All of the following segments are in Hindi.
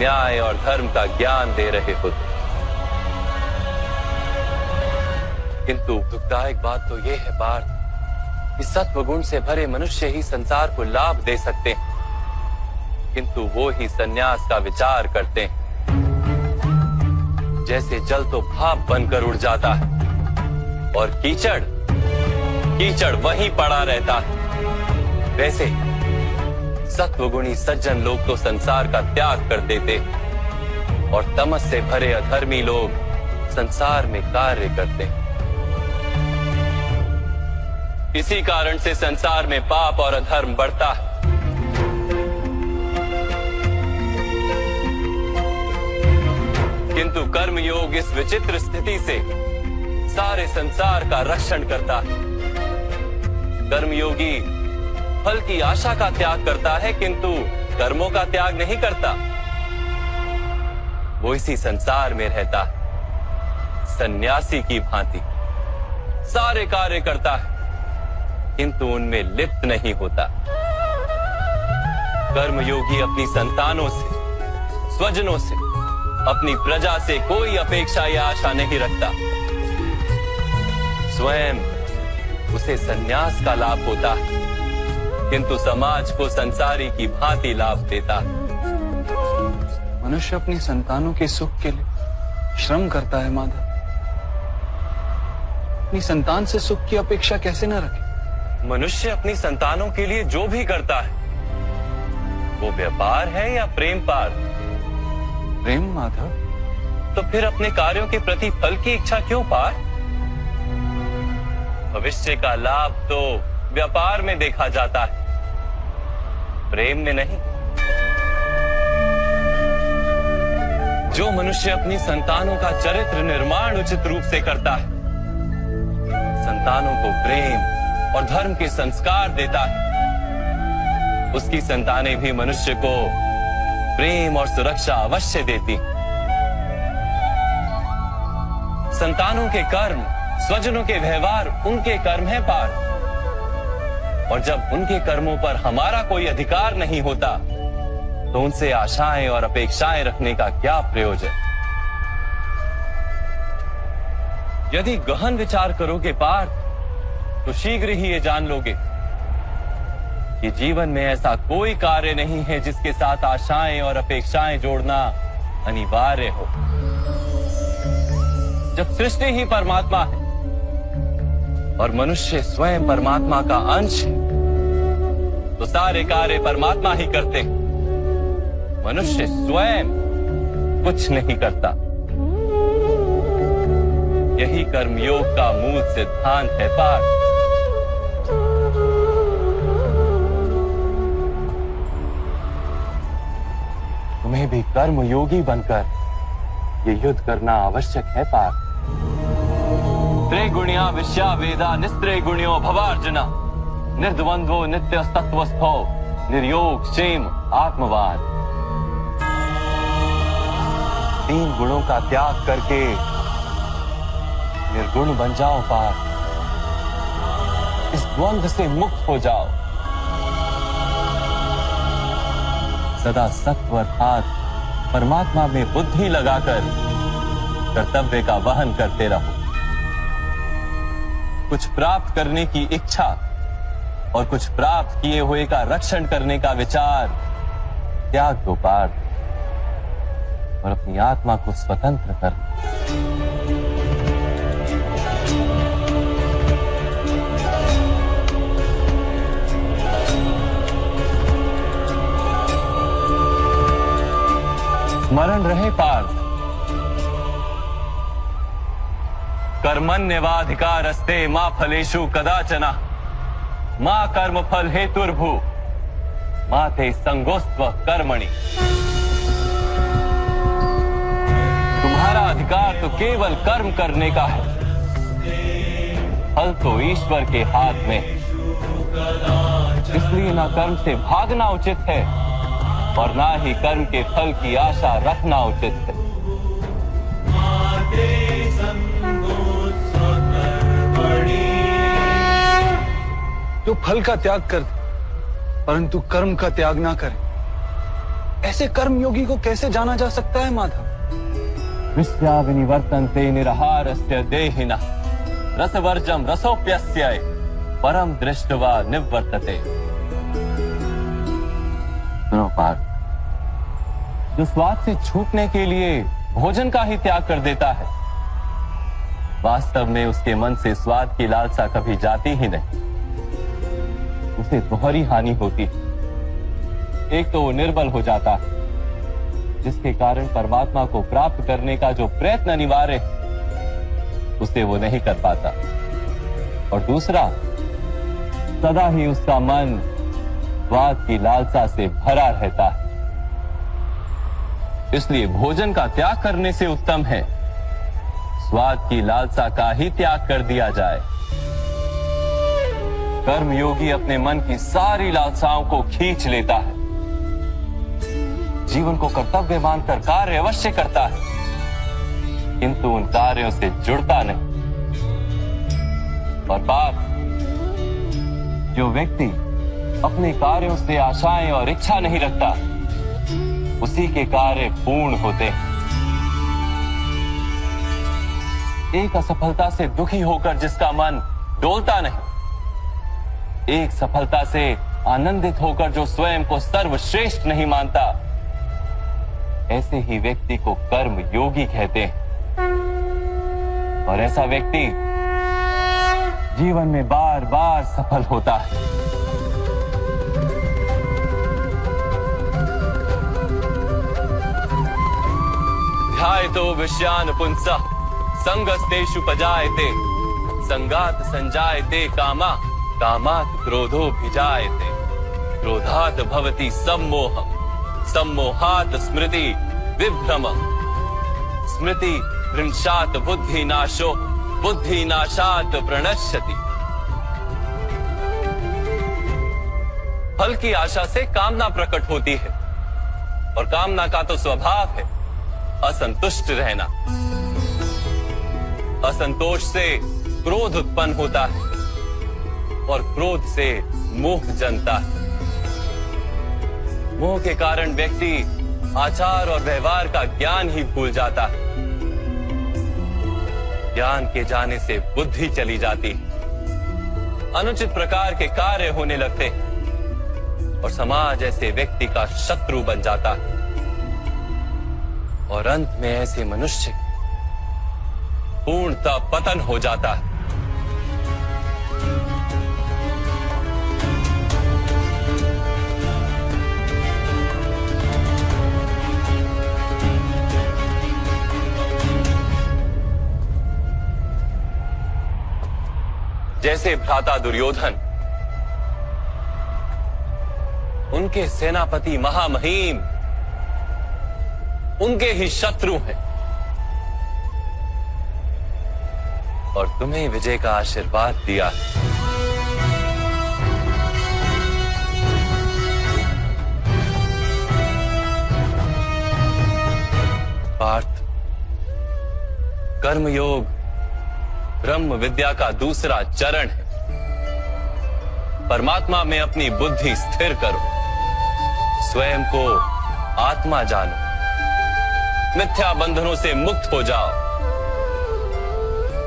न्याय और धर्म का ज्ञान दे रहे होते। किंतु दुखदायक बात तो यह है पार्थ कि सत्वगुण से भरे मनुष्य ही संसार को लाभ दे सकते हैं, किंतु वो ही संन्यास का विचार करते हैं। जैसे जल तो भाप बनकर उड़ जाता है और कीचड़ कीचड़ वहीं पड़ा रहता है, वैसे सत्वगुणी सज्जन लोग तो संसार का त्याग कर देते और तमस से भरे अधर्मी लोग संसार में कार्य करते हैं। इसी कारण से संसार में पाप और अधर्म बढ़ता है। किंतु कर्मयोग इस विचित्र स्थिति से सारे संसार का रक्षण करता है। कर्मयोगी फल की आशा का त्याग करता है, किंतु कर्मों का त्याग नहीं करता। वो इसी संसार में रहता है, सन्यासी की भांति सारे कार्य करता है, किंतु उनमें लिप्त नहीं होता। कर्मयोगी अपनी संतानों से, स्वजनों से, अपनी प्रजा से कोई अपेक्षा या आशा नहीं रखता। स्वयं उसे संन्यास का लाभ होता है, किंतु समाज को संसारी की भांति लाभ देता है। मनुष्य अपनी संतानों के सुख के लिए श्रम करता है माधव। अपनी संतान से सुख की अपेक्षा कैसे न रखे? मनुष्य अपनी संतानों के लिए जो भी करता है वो व्यापार है या प्रेम पार? प्रेम माधव। तो फिर अपने कार्यों के प्रति फल की इच्छा क्यों पार? भविष्य का लाभ तो व्यापार में देखा जाता है, प्रेम में नहीं। जो मनुष्य अपनी संतानों का चरित्र निर्माण उचित रूप से करता है, संतानों को प्रेम और धर्म के संस्कार देता है, उसकी संतानें भी मनुष्य को प्रेम और सुरक्षा अवश्य देती। संतानों के कर्म, स्वजनों के व्यवहार उनके कर्म है पार, और जब उनके कर्मों पर हमारा कोई अधिकार नहीं होता तो उनसे आशाएं और अपेक्षाएं रखने का क्या प्रयोजन? यदि गहन विचार करोगे पार्थ तो शीघ्र ही ये जान लोगे कि जीवन में ऐसा कोई कार्य नहीं है जिसके साथ आशाएं और अपेक्षाएं जोड़ना अनिवार्य हो। जब सृष्टि ही परमात्मा है और मनुष्य स्वयं परमात्मा का अंश है, तो सारे कार्य परमात्मा ही करते हैं। मनुष्य स्वयं कुछ नहीं करता। यही कर्मयोग का मूल सिद्धांत है पार्थ। तुम्हें भी कर्मयोगी बनकर ये युद्ध करना आवश्यक है पार्थ। त्रिगुणिया विश्या वेदा निस्त्रिगुण्यो भवार्जुना निर्द्वंद्वो नित्य तत्वस्थो निर्योग क्षेम आत्मवाद। 3 गुणों का त्याग करके निर्गुण बन जाओ पार्थ। इस द्वंद्व से मुक्त हो जाओ। सदा सत्व अर्थात परमात्मा में बुद्धि लगाकर कर्तव्य का वहन करते रहो। कुछ प्राप्त करने की इच्छा और कुछ प्राप्त किए हुए का रक्षण करने का विचार त्याग दो पार्थ, और अपनी आत्मा को स्वतंत्र कर। स्मरण रहे पार्थ, कर्मण्यवाधिकारस्ते मा फलेषु कदाचन मा कर्म फल हेतुर्भु मा ते संगोस्त्व कर्मणि। तुम्हारा अधिकार तो केवल कर्म करने का है, फल तो ईश्वर के हाथ में। इसलिए ना कर्म से भागना उचित है और ना ही कर्म के फल की आशा रखना उचित है। जो फल का त्याग कर दे परंतु कर्म का त्याग ना करे, ऐसे कर्म योगी को कैसे जाना जा सकता है माधव? विश्या विनिवर्तन्ते निरहारस्य देहिनः रसवर्जम रसोप्यस्य परम दृष्ट्वा निवर्तते। सुनो पार्थ, जो स्वाद से छूटने के लिए भोजन का ही त्याग कर देता है, वास्तव में उसके मन से स्वाद की लालसा कभी जाती ही नहीं। उसे दोहरी हानि होती है। एक तो वो निर्बल हो जाता है, जिसके कारण परमात्मा को प्राप्त करने का जो प्रयत्न अनिवार्य है उसे वो नहीं कर पाता। और दूसरा, सदा ही उसका मन स्वाद की लालसा से भरा रहता है। इसलिए भोजन का त्याग करने से उत्तम है स्वाद की लालसा का ही त्याग कर दिया जाए। कर्म योगी अपने मन की सारी लालसाओं को खींच लेता है, जीवन को कर्तव्य मानकर कार्य अवश्य करता है, किंतु उन कार्यों से जुड़ता नहीं। और बात, जो व्यक्ति अपने कार्यों से आशाएं और इच्छा नहीं रखता, उसी के कार्य पूर्ण होते हैं। एक असफलता से दुखी होकर जिसका मन डोलता नहीं, एक सफलता से आनंदित होकर जो स्वयं को सर्वश्रेष्ठ नहीं मानता, ऐसे ही व्यक्ति को कर्म योगी कहते हैं। और ऐसा व्यक्ति जीवन में बार बार सफल होता है। ध्यायतो विषयान पुंसः संगस्तेषु पजायते संगात संजायते कामा कामात् क्रोधोऽभिजायते क्रोधात् भवति सम्मोहः सम्मोहात् स्मृति विभ्रमः स्मृति भ्रंशात् बुद्धिनाशो बुद्धिनाशात् प्रणश्यति। फल की आशा से कामना प्रकट होती है, और कामना का तो स्वभाव है असंतुष्ट रहना। असंतोष से क्रोध उत्पन्न होता है, और क्रोध से मोह जन्मता है। मोह के कारण व्यक्ति आचार और व्यवहार का ज्ञान ही भूल जाता है। ज्ञान के जाने से बुद्धि चली जाती है, अनुचित प्रकार के कार्य होने लगते हैं, और समाज ऐसे व्यक्ति का शत्रु बन जाता है। और अंत में ऐसे मनुष्य पूर्णतः पतन हो जाता है। जैसे भ्राता दुर्योधन, उनके सेनापति महामहिम उनके ही शत्रु हैं, और तुम्हें विजय का आशीर्वाद दिया। पार्थ, कर्मयोग ब्रह्म विद्या का दूसरा चरण है। परमात्मा में अपनी बुद्धि स्थिर करो, स्वयं को आत्मा जानो, मिथ्या बंधनों से मुक्त हो जाओ,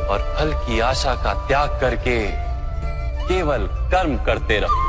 और फल की आशा का त्याग करके केवल कर्म करते रहो।